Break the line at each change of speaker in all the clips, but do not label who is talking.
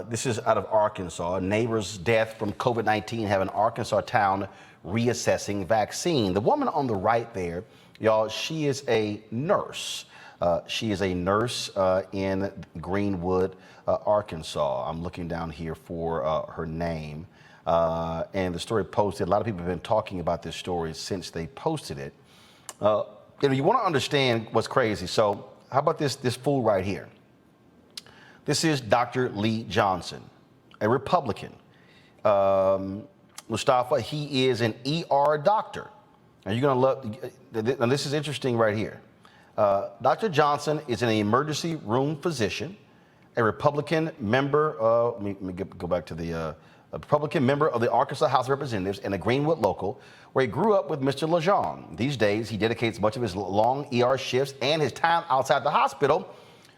This is out of Arkansas. A neighbor's death from COVID-19 have an Arkansas town reassessing vaccine. The woman on the right there, y'all, she is a nurse. She is a nurse in Greenwood, Arkansas. I'm looking down here for her name. And the story posted, a lot of people have been talking about this story since they posted it. You want to understand what's crazy. So how about this fool right here? This is Dr. Lee Johnson, a Republican. Mustafa, he is an ER doctor. And you're going to love, and this is interesting right here. Dr. Johnson is an emergency room physician, a Republican member of, let me go back to the, a Republican member of the Arkansas House of Representatives and a Greenwood local, where he grew up with Mr. Lejeune. These days, he dedicates much of his long ER shifts and his time outside the hospital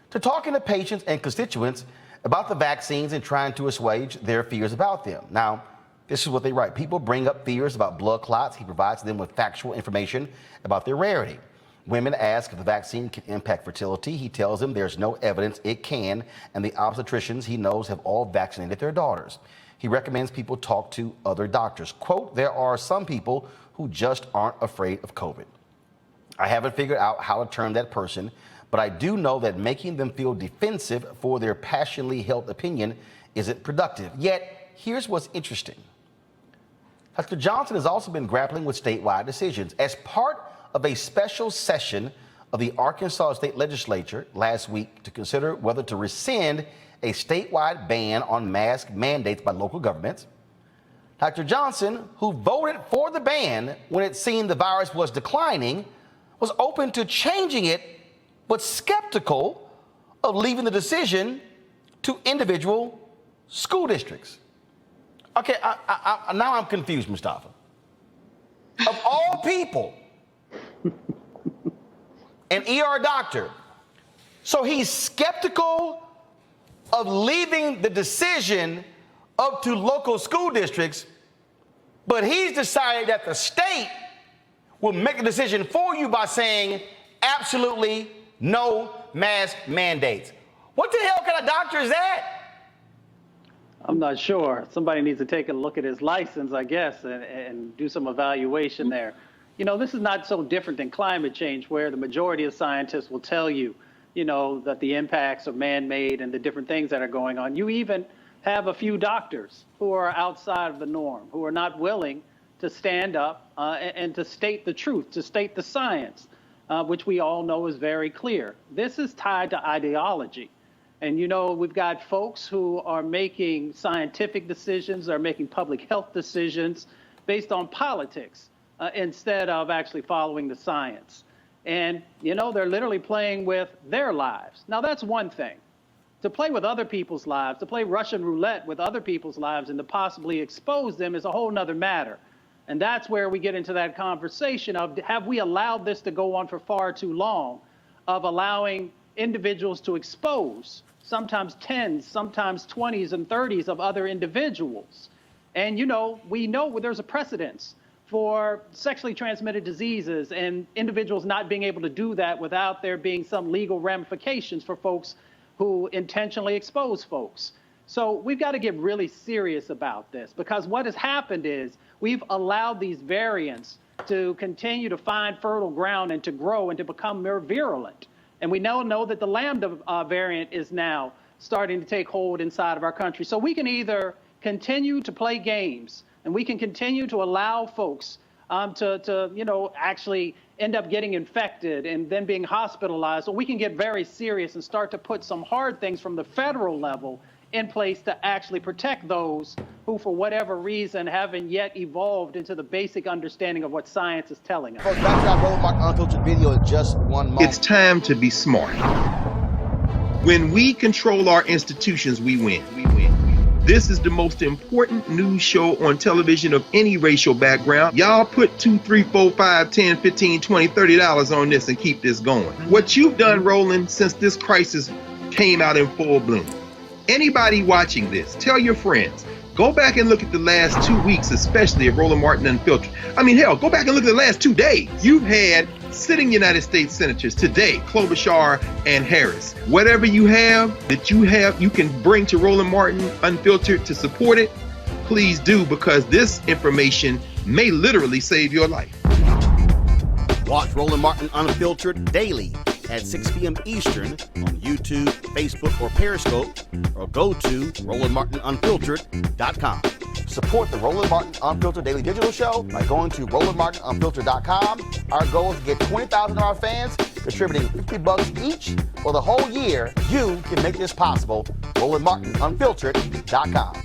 to talking to patients and constituents about the vaccines and trying to assuage their fears about them. Now, this is what they write. People bring up fears about blood clots. He provides them with factual information about their rarity. Women ask if the vaccine can impact fertility. He tells them there's no evidence it can, and the obstetricians he knows have all vaccinated their daughters. He recommends people talk to other doctors. Quote, there are some people who just aren't afraid of COVID. I haven't figured out how to turn that person, but I do know that making them feel defensive for their passionately held opinion isn't productive. Yet, here's what's interesting. Dr. Johnson has also been grappling with statewide decisions. As part of a special session of the Arkansas State Legislature last week to consider whether to rescind a statewide ban on mask mandates by local governments, Dr. Johnson, who voted for the ban when it seemed the virus was declining, was open to changing it, but skeptical of leaving the decision to individual school districts. Okay, now I'm confused, Mustafa. Of all people, an ER doctor, so he's skeptical of leaving the decision up to local school districts, but he's decided that the state will make the decision for you by saying absolutely no mask mandates. What the hell kind of doctor is that?
I'm not sure. Somebody needs to take a look at his license, I guess, and do some evaluation there. You know, this is not so different than climate change, where the majority of scientists will tell you, you know, that the impacts are man-made and the different things that are going on. You even have a few doctors who are outside of the norm, who are not willing to stand up and to state the truth, to state the science, which we all know is very clear. This is tied to ideology. And, you know, we've got folks who are making scientific decisions, are making public health decisions based on politics instead of actually following the science. And, you know, they're literally playing with their lives. Now, that's one thing. To play with other people's lives, to play Russian roulette with other people's lives and to possibly expose them is a whole nother matter. And that's where we get into that conversation of, have we allowed this to go on for far too long, of allowing individuals to expose sometimes 10s, sometimes 20s and 30s of other individuals. And, you know, we know there's a precedence for sexually transmitted diseases and individuals not being able to do that without there being some legal ramifications for folks who intentionally expose folks. So we've got to get really serious about this, because what has happened is we've allowed these variants to continue to find fertile ground and to grow and to become more virulent. And we now know that the Lambda variant is now starting to take hold inside of our country. So we can either continue to play games and we can continue to allow folks to you know, actually end up getting infected and then being hospitalized, or we can get very serious and start to put some hard things from the federal level in place to actually protect those who, for whatever reason, haven't yet evolved into the basic understanding of what science is telling us.
Back to that Roland unfiltered video in just one moment.
It's time to be smart. When we control our institutions, we win. This is the most important news show on television of any racial background. Y'all put $2, $3, $4, $5, $10, $15, $20, $30 on this and keep this going. What you've done, Roland, since this crisis came out in full bloom. Anybody watching this, tell your friends, go back and look at the last 2 weeks, especially of Roland Martin Unfiltered. I mean, hell, go back and look at the last 2 days. You've had sitting United States senators today, Klobuchar and Harris. Whatever you have, you can bring to Roland Martin Unfiltered to support it. Please do, because this information may literally save your life.
Watch Roland Martin Unfiltered daily at 6 p.m. Eastern on YouTube, Facebook, or Periscope, or go to RolandMartinUnfiltered.com. Support the Roland Martin Unfiltered Daily Digital Show by going to RolandMartinUnfiltered.com. Our goal is to get 20,000 of our fans contributing $50 each for the whole year. You can make this possible. RolandMartinUnfiltered.com.